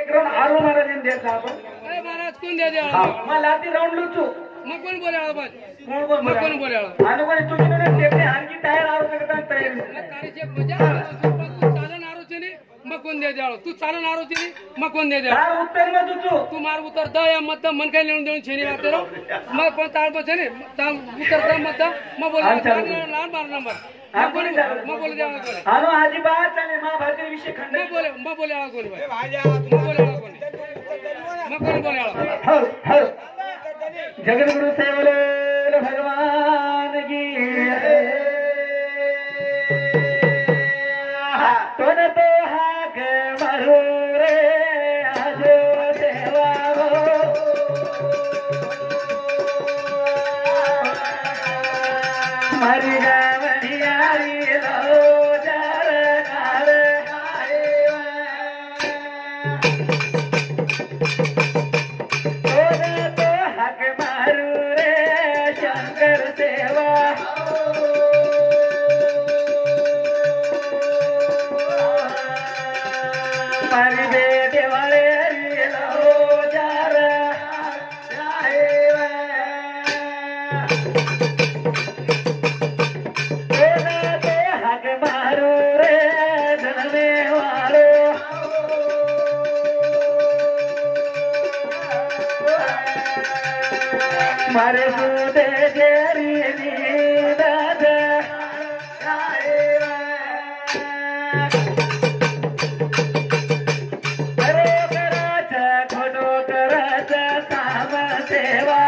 एक राउंड आरो महाराज द्यायचा आपण. अरे महाराज कोण द्या द्या मग लाती राउंड लुचू मग कोण बोलायला पण कोण कोण बोलायला आणि कोणी तुम्ही नाही टेपणे आणखी तयार आरो करता तयारी कार्यचे मजा तू चालन आरोचने मग कोण द्या द्या तू चालन आरोचने मग कोण द्या द्या काय उत्तर मग तुझू तू मार उतर द या मत मन काय लिहून देऊन छेनी लागते रो मग पण ताळ बसने उतर द मत मग बोलायला लहान मार नंबर मग बोले द्या कोण हानो आजी बात चाले महाभारत विषय खंड मग बोले आला कोण मग बोले आला कोण मग कोण बोले आला जगद्गुरु सेवले भगवान की तोन तो हाक मारू रे आजो सेवा हो मारी गावणी आरी रो जार कार तोन तो हाक मारू रे शंकर सेवा मारी बे देवाळे रो जार हाक मारू रे धनवे वालो मारे सुदे जेरी नीदाद करो कराचा खोटो कराचा साम सेवा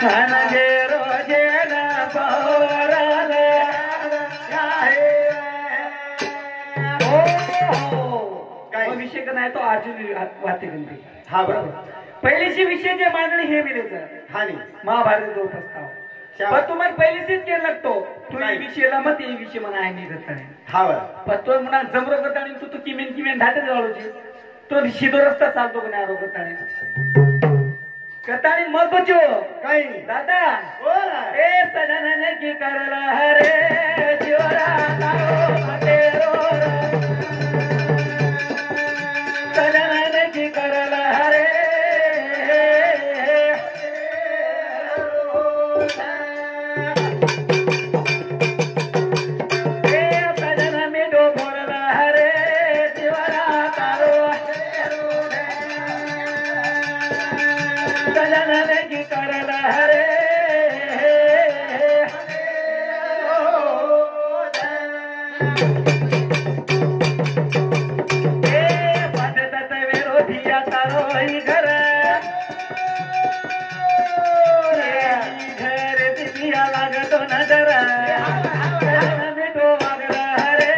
खानगे रोजे ना पौराल काय विषय का नाही तो अर्जुन वाते गंती. हा बरोबर पहिलीची विषय जे मांडणी हे मिळेचं हा नाही महाभारत जो प्रस्ताव पण तुम्हाला पहिलीचीच केलं लागतो तू विषयला मग ते विषय म्हणा आहे निघत नाही हा पण तो म्हणा जमरो करताना तू किमेन धाटे जाळूची तो शिदो रस्ता चालतो का नाही आरो करतानी मग बचो काही दादा ए सजन की करला हरे शिवरा सजन की करला हरे सजन में डो बोलला हरे शिवरा तारो सजन की करला हरे पद्धत विरोधिया तारो घर घर दिया लागतो नजर मिठो वागला हरे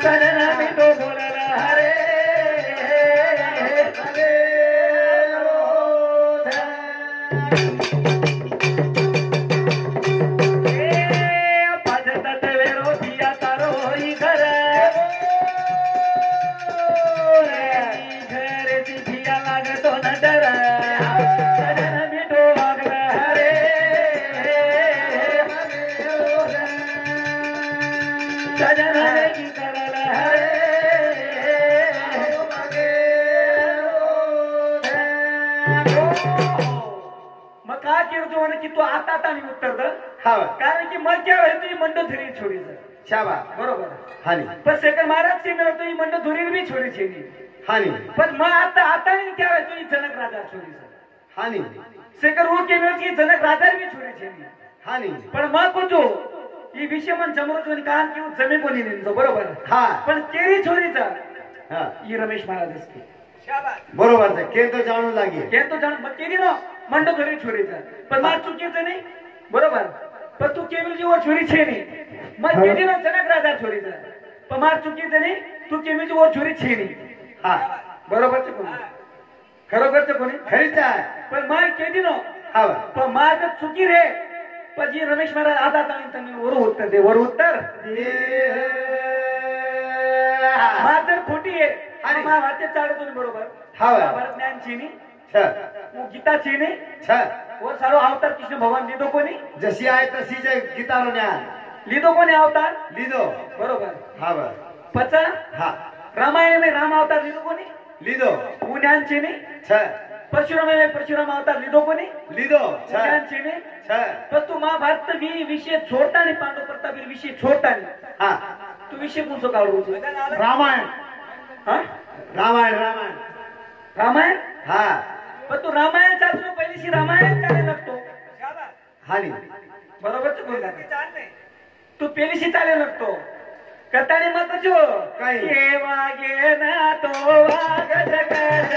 सजन मिठो बोलला हरे पद्धत विरोधिया तारो घर घर दिया लागतो नजर सजन मिठो वागला हरे सजन की करला हरे मग काय करतो की तू आता आणि उत्तर दर कारण की मग क्या वेळ तुझी मंडो धरी छोडी शाबा बरोबर हानी पण सेकंड महाराज की मिळतो ही मंडो धुरी बी छोडी छेनी हानी पण मग आता क्या वेळ तुझी जनक राजा छोडी हानी सेकंड वो के मिळतो की जनक राजा बी छोडी छेनी हानी पण मग कोचो ही विषय मन जमरो कारण की जमे कोणी नेमचं बरोबर हा पण केरी छोडीचा हा ही रमेश महाराज असते बरोबर आहे के तो जाणू लागे के तो जाण मग केली ना मंडो धरी छोडीचा पण मग चुकीचं नाही बरोबर पण तू केवलजी वर छोरी छे नाही मग केली ना जनक राजा छोडीचा पण मग चुकीचं नाही तू केवलजी वर छोरी छे नाही हा बरोबरच कोणी खरोखरच कोणी खरीच आहे पण मग केली ना हा पण माझ चुकी रे पण जी रमेश महाराज आता त्यांनी वर उत्तर दे वर उत्तर माझ खोटी आहे आणि महाभारत चालतो बरोबर हा भारत ज्ञान चीनी गीता चीनी वर सारो अवतार कृष्ण भगवान લીધો कोणी जशी आहे तशी जे गीतानो ज्ञान લીધો कोणी अवतार લીધો बरोबर हा बर पचा हा रामायण में राम अवतार લીધો कोणी લીધો ज्ञान છે ને छ परशुराम में परशुराम अवतार લીધો कोणी લીધો छ ज्ञान છે ने छ पण तू महाभारत विषय छोडता नाही पांडव प्रताप विषय छोडता नाही हा तू विषय कोणसो काढू रामायण हा रामायण रामायण रामायण हा पण तू रामायण चालतो पहिलीशी रामायण चाले लागतो हानी बरोबर तू पेलीशी चाले लागतो करताने मत जो काही ये वागे ना तो वाग जगत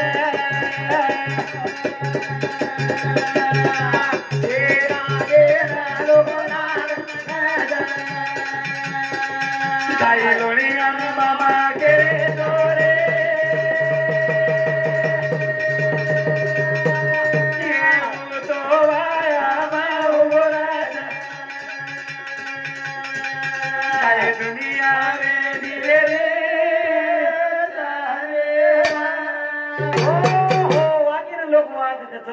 ये रागे ना लोना काही लोणी आणि मामा के दोरे दुनिया में दिले रे वागीन लोक वागच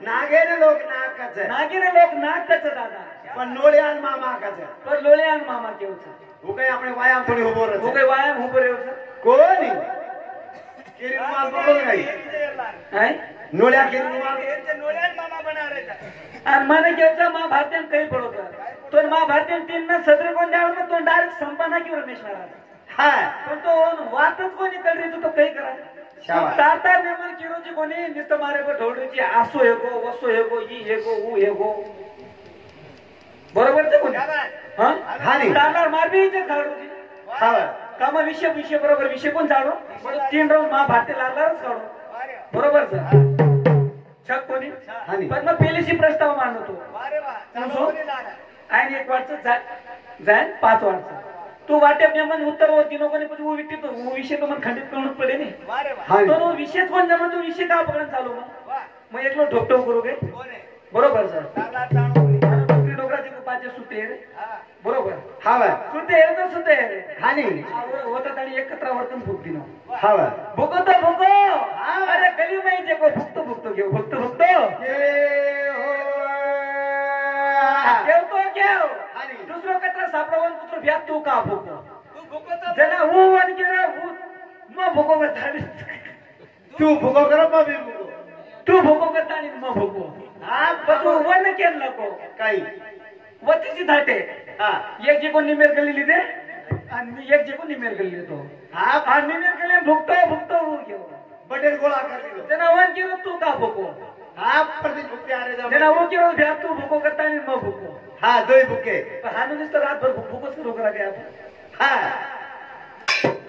नागेन लोक नाकाच नागीन लोक नाकच दादा पण लोळ्यान मामाकाच पर लोल्यान मामा केवच હું કઈ આપણે વાયામ થોડી ઉભો રહે હું કઈ વાયામ ઉભો રહ્યો છે કોની કેરી માલ પકડ ગઈ હે નોળ્યા કેરી માલ નોળ્યાન મામા બનાવે છે અને મને કેવચ માં ભારતીય કઈ પડો તો માં ભારતીય ટીમ ના સદરે કોણ જાવ તો ડાયरेक्ट संपाना की रमेश महाराज હા पण तो वाटच कोणी कळली तो काही करा शाबास ताता नेमन किरोजी कोणी नित मारे को ढोळची आसो हेगो वसो हेगो ई हेगो ऊ हेगो बरोबर ते कोणी हां हानी तानार मारबी जे झाडूची हा कामा विषय बरोबर विषय कोण झाडू पण 3 राऊंड महाभारती लागलाच काढू बरोबर सर छक कोणी हानी पण मग पेलीशी प्रस्ताव मांडतो अरे वा आणि एक वाटच जाय 5 वाटच तू वाटे नेमन उत्तर होती नको ने पण विटी तो विषय तो मन खंडित करून पडे नाही तो विषय कोण जमा तू विषय का पकडून चालू मग एकलो ठोकटो करू गे बरोबर सर डोकराची पाचे सुतेर बरोबर हा सुतेर तो सुतेर हानी होतात आणि एकत्र वर्तन फुकती ना हा भुकतो भुको अरे गली माहिती को फुकतो घेऊ फुकतो केवतो केव दुसरो कचरा सापडवून दुसरो भ्या तू का भुको तू भुकतो जरा हू वन केरा मग भुको करता तू भुको कर मग मी भुको तू भुको करता आणि मग भुको हा पण तू वन केलं नको काही वतीची धाटे हा एक जे कोण निमेर गल्ली दे आणि एक जे कोण निमेर गल्ली तो हा निमेर गल्ली भुकतो हू घेऊ बटेल गोळा कर जना वन केलं तू का भुको हा प्रति भुकते अरे जा जना वो केलं भ्या तू भुको करता आणि मग भुको हा दोय भुके हा नुसतं रातभर भुकोच करू करा काय हा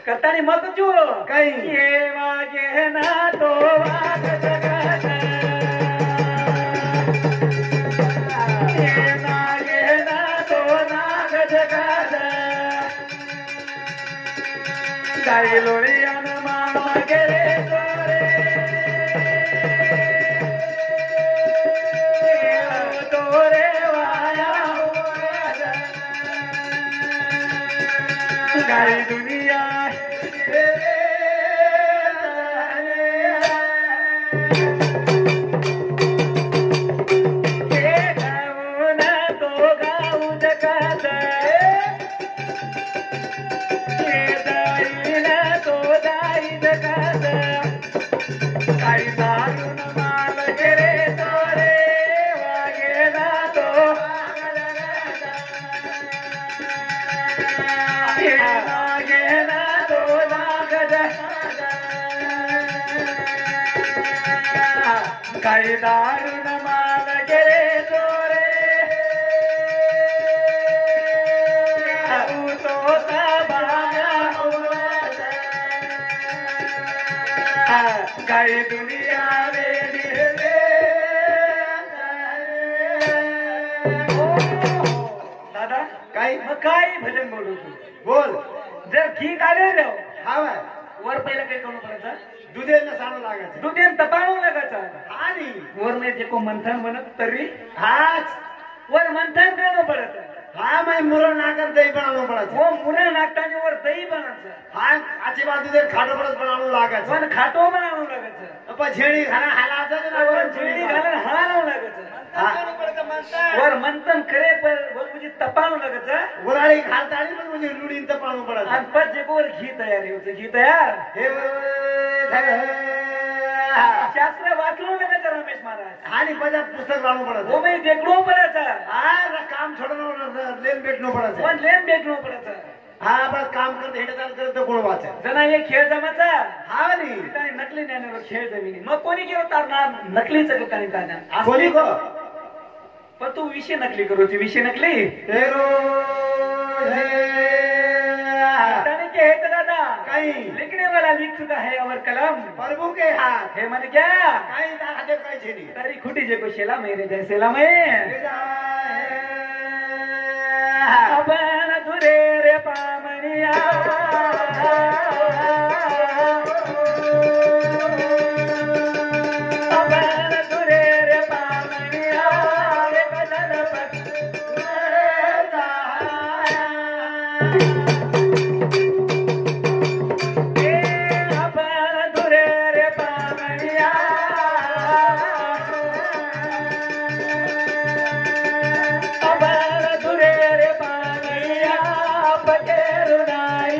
करता आणि मग जो काही ये वागे ना तो वाग जगत काही लोणी आणि मामा गेले तोरे वाया काही दुनिया काही दारुण माल गेले चोरे काही दुनिया दादा काही मग काय भजन बोलू तू बोल जर ठीक आले रे हा वर पहिला काही करू पडायचं दुधेला सांडू लागायचं दुधेन तपाणू लागायचं आणि वर नाही जे को मंथन म्हणत तरी हाच वर मंथन करणं पडत हा मैं मुरळ नाकर दही बनावं पडायचं वो मुरळ नाकतानी वर दही बनायचं हा आची बाजू दे खाटो पडत बनावं लागायचं पण खाटो बनावं लागायचं पण झेडी घाला हालायचं ना वर झेडी घालून हालावं लागायचं वर मंथन करे पर वर मुझे तपाणू लगत वराळी घालताळी पण म्हणजे लुडीन तपाणू पडत आणि पण जे वर घी तयारी होते घी तयार हे शास्त्र वाचलो लगत रमेश महाराज आणि पजा पुस्तक वाळू पडत वो मैं देखलो पड़ाचा हा काम छोडणं लेन भेटणं पडत पण लेन देखलो पड़ाचा हा आपण काम करत हेडताल करत कोण वाचा जना हे खेळ जमाचा हा नी काही नकली ज्ञानावर खेळ जमिनी मग कोणी केलं तारणार नकलीचं काही ताना कोणी को पण तू विषय नकली करू ती विषय नकली हेरो ताने के है दादा काही लिखने वाला लिख चुका है और कलम प्रभु के हाथ हे माने क्या काही दाखते काही छेनी तारी खुटी जे को शेला मेरे जैसेला मैं अपन धुरे रे पामनिया अपन धुरे रे पामनिया रे बदल पत अपन धुरे रे पामनिया अपन धुरे रे पामनिया पकेरुनाई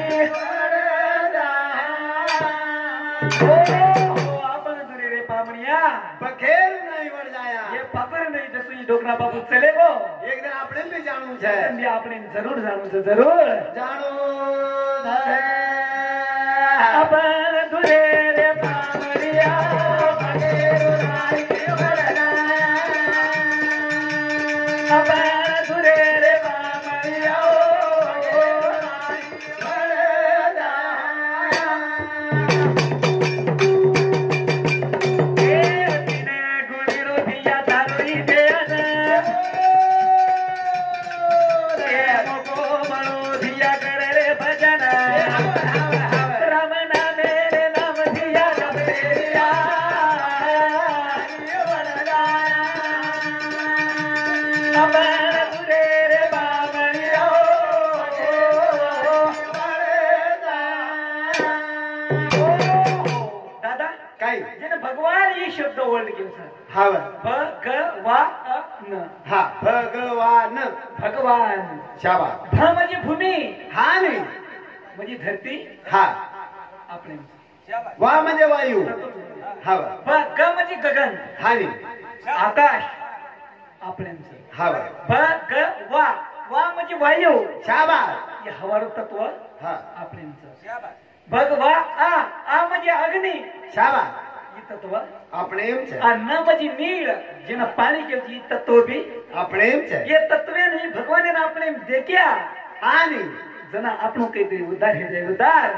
आपण धुरे रे पामनिया बखेर नहीं बढ़ जाया ये पकड़ नहीं जसो ये डोकरा बाबू चले गो एक दिन આપણે भी જાણવું છે भी આપણે જરૂર જાણવું છે જરૂર જાણો अपन धुरे रे पामनिया पकेरुनाई अपन धुरे रे पामनिया दादा काही जेने भगवान ये शब्द ओळख घेऊन हा भगवान हा भगवान भगवान शाबा भ म्हणजे भूमी हा नाही म्हणजे धरती हा आपण वा म्हणजे वायू हा ब ग म्हणजे गगन हा नाही आकाश आपल्यांचं हा ब ग वा वा म्हणजे वायू शाबा हे हवारू तत्व हा आपल्यांचं भगवा आ म्हणजे अग्नी शाबा ही तत्व આપણે એમ છે न म्हणजे नीळ જેને પાણી કેવું છે તત્વ બી આપણે એમ છે એ તત્વે નહીં ભગવાને આપણે દેખ્યા હા નહીં जना આપણું કઈ દે ઉધાર હે જાય ઉધાર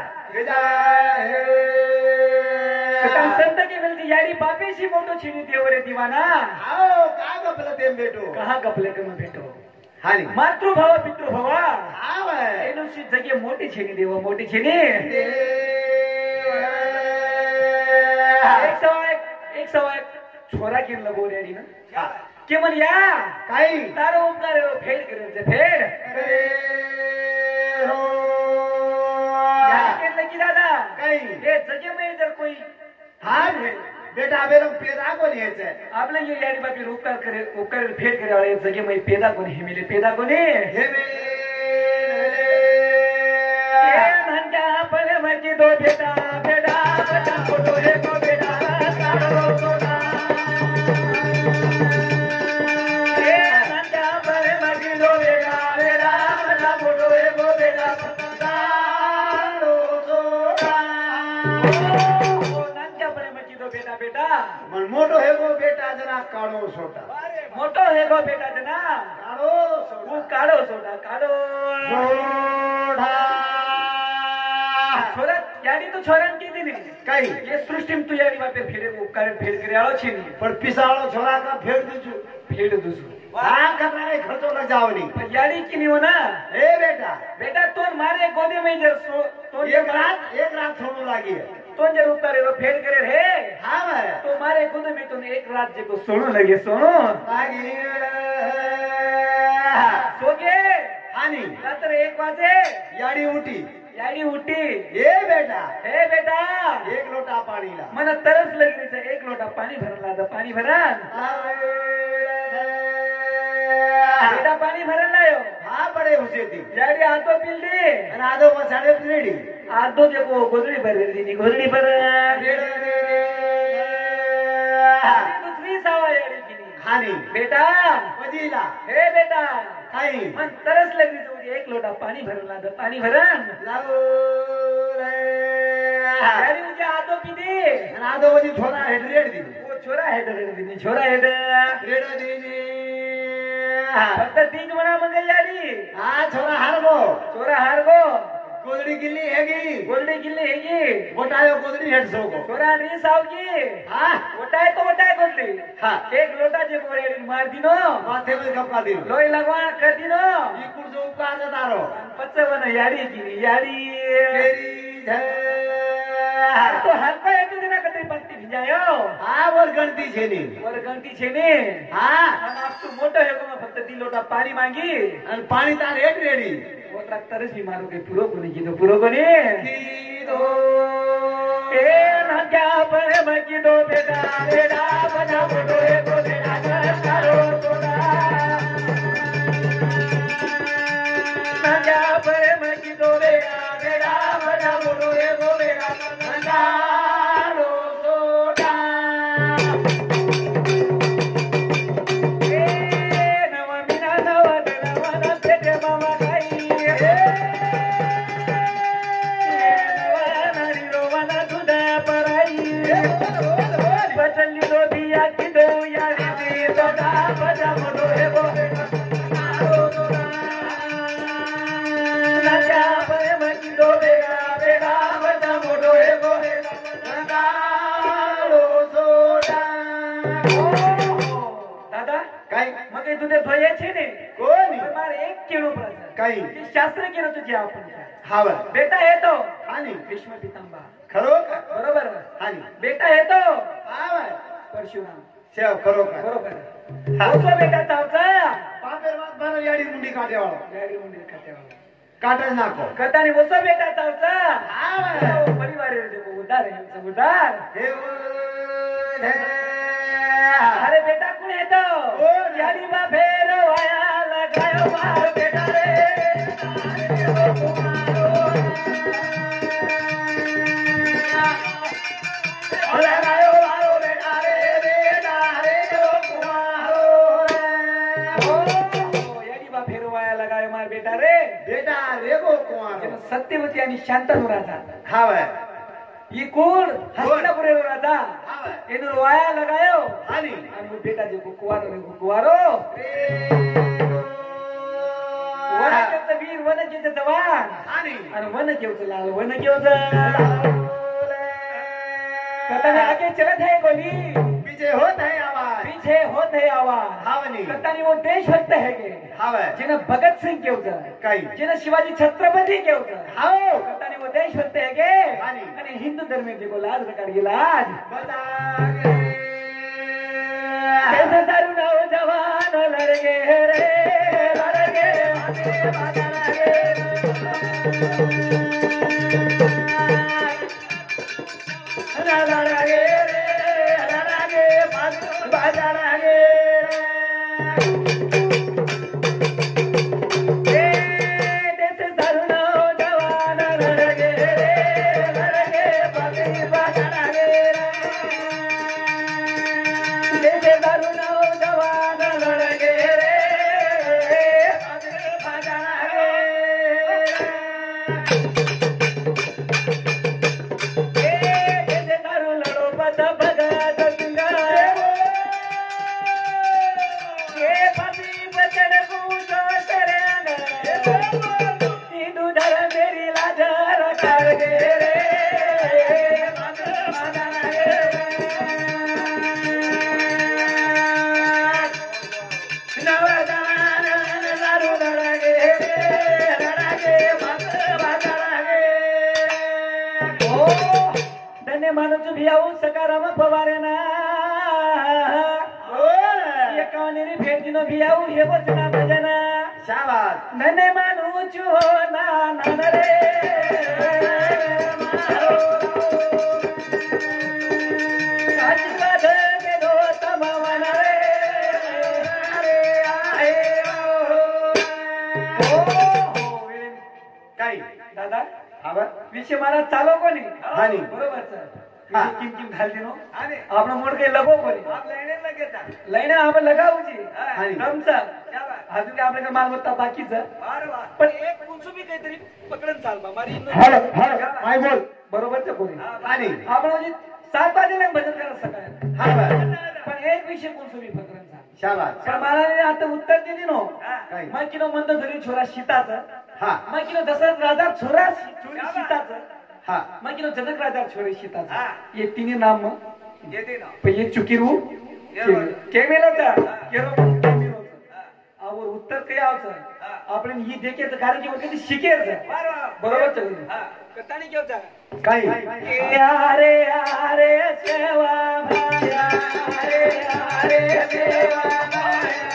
કટન સંત કે વેલતી યાડી બાપેસી મોટો છીની દેવરે દીવાના આવો કા ગપલે તેમ બેઠો कहा गपले कम भेटो હા નહીં માતૃભાવ પિતૃભાવ આવે એનું સી જગ્યા મોટી છીની દેવો મોટી છીની એક સવા એક છોરા કેમ લગો રેડી ને કે મન યા કાઈ તારો ઉપકાર એવો ફેડ કરે છે ફેડ યા કે લગી દાદા કાઈ એ જગ્યા में जर कोई હા બેટા બેરો પેદા કોની છે आपले ये याडी बापी उपकार फेड करे वाले जग्या में पैदा कोणी हिमिले पैदा कोणी હે મે ए नंदा पले मची दो बेटा बेटा बचा फोटो है को बेटा तारो सोना ए नंदा पले मची दो बेटा बेटा बचा फोटो है को बेटा तारो सोना ओ नंदा पले मची दो बेटा बेटा મન મોટો હેગો બેટા જરા કાળો સોટા मोटो है को बेटा जना કાળો वो काढो सोडा काढो સોઢા छोरा याडी तो छोरान कीधी नहीं કાઈ ये सृष्टि में तू याडी बापे फेडे उपकार फेड करे आलो छी नहीं પણ पिसाળો છોરા કા ફેર દીધું फेड दूसरो આ કતરાય ખર્ચો ન જાવની पर याडी की नहीं हो ना એ બેટા बेटा तोन मारे गोदे में जर सो तो એક રાત થોડું લાગી तो जर उतारे वो फेड करे रे હા ભાઈ तो मारे गोदे में तो एक रात जे को सोनो लगे सोनो લાગી सोगे હાની रात्र 1 वाजे યાડી ઉઠી याडी उठी એ બેટા हे बेटा એક લોટા પાણી લા मन तरस लगी एक लोटा पाणी भरला पाणी भरा આવે पाणी भरण लायो हा बड़े हुसे थी याडी आतो पिल्ली અને આદો પછાડે રેડી आतो देखो गोदड़ी भर दी गोदड़ी पर दूसरी सावा याडी की हानी बेटा वजीला हे बेटा खाई मन तरस लगी तुझे एक लोटा पानी भरन ला दे पानी भरन लाओ रे याडी मुझे आतो पी दे અને આદો વજી થોડા હેડ રેડ દી वो छोरा हेड रेड दी छोरा हेड રેડ દી फक्त तीन म्हणा मग याडी हा छोरा हारगो छोरा हार गो गोदड़ी गिल्ली हेगी गोल्डी गिल्ली हेगी गोटायो गोदड़ी हेड सोको छोरा री सावकी हा ओटाय तो ओटाय गोल्डी हा एक लोटा जे गोरेडी मार दिनो माथे में कपड़ा दी लोई लगवा कर दिनो ई कुड़ जो उपकार न तारो पच्चवन याडी की याडी तेरी जय तो हर को एक दिन कतरी पत्ती भिजायो हा वर गणती छे नी वर घंटी छे ने हा અને આપ તો મોટો હે કો ફક્ત દી લોટા પાણી માંગી અને પાણી તાર હેડ રેડી वो ट्रैक्टर से मारो के पूरो कोनी कीधो पूरो कोनी कीधो ए ना क्या पर मैं कीधो बेटा बेटा बना मोटो ए को बेटा करो तोड़ा ना क्या पर मैं कीधो बेटा बेटा बना मोटो ए को बेटा करो तोड़ा ए नवा मीना नवा नवा ना तेरे मामा बचली दो दिया की दो यारी दी तो दा बजा मोटो हे बो ना जा पर मकी दो बेगा बेगा बजा मोटो हे बो गालो सोडा दादा काय मगे तुझे भये छे ने कोणी मारे एक केळू प्रश्न काय शास्त्र केलं तुझे आपण हावर बेटा है तो हानी भीष्म पितांबा खरो का बरोबर हानी बेटा है तो हावर परशुराम सेव खरो का बरोबर होतो बेटा चावचा पापेर વાત મારો યાડી મુંડી કાઢે વાળો गाडी मुंडी खात्यावर કાઢે જ નાખો कतानी होतो बेटा चावचा हावर परिवार जो उदार है उदार देव धे अरे बेटा कौन है तो कोण? यारी बा फेरो आया लगायो मार बेटा रे लगायो मारो बेटा रे बेटा रे जो कुमारो रे ओ यारी बा फेरो आया लगायो मार बेटा रे બેટા રેગો કુંવારો જેનો સત્યવતી અને શાંતનુ રાજા હાવે ઈ કોણ હસ્તિનાપુરનો રાજા હાવે એનો વાયા લગાયો હાની અને બેટા જે કુવારો ને કુવારો વન કેવचं वीर वन केवचं जवान હાની आणि वन केवचं लाल वन केवचं कताने आगे चलत है गोली બીજે હોત હે આવાજ पीछे होत है आवाज हावनी कतानी वो देशभक्त है के हावे जिने भगत सिंह केवचं काही जिने शिवाजी छत्रपती केवचं हाओ कतानी वो देशभक्त है के हानी. आणि हिंदू धर्म जे लाज रकाड गेला आज बता गे कैसे सारू नौजवान लड़गे रे लड़गे आगे बाजा लगे लड़गे रे लड़गे बाजा लगे कैसे सारू नौजवान लड़गे रे लड़गे बाजा लगे जैसे दारू नौजवान लड़गे रे बाजा लगे जैसे दारू लड़ो बद भगत सिंह ये पति बचन पूछो तेरे हिंदू धर्म मेरी लाज रखा गे रे बाजा लगे धन्य मानूच भियाऊ सकाराम फवारेना एकावनेरी भेट दिनो भियाऊ हे वचना भजना शाबाश धन्य मानूच हो ना नान रे मारो आशीर्वाद दे दो तमवन रे आहे ओ विषय महाराज चालव कोणी हानी बरोबर सर किम किम घालते नो आपण मोड काही लगो कोणी लईने आपण लगावची रमचा अजून काय आपल्याकडे मालमत्ता बाकीच पण एक कुंचुबी काहीतरी पकडून चाल बा मारी काय बोल बरोबरच कोणी आणि आपण म्हणजे 7 वाजेला भजन करा सकाळी पण एक विषय कुंचुबी पकडून चाल शाबास पण मला आता उत्तर दिली नो काय मग किलो मंद धरी छोरा सीताचं हा मग किलो दशरथ राजा छोरा छोरी सीताचं हा मग किलो जनक राजा छोरी सीताचं ये तिन्ही नाम मग येते ना पण ये चुकीरू केमेलाचा केरो और उत्तर काय आवचं आपण ही देखेचं कारण की वगैरे शिकेचं बरोबर चल कतानी केवचा काय अरे अरे सेवा भाया अरे अरे सेवा भाया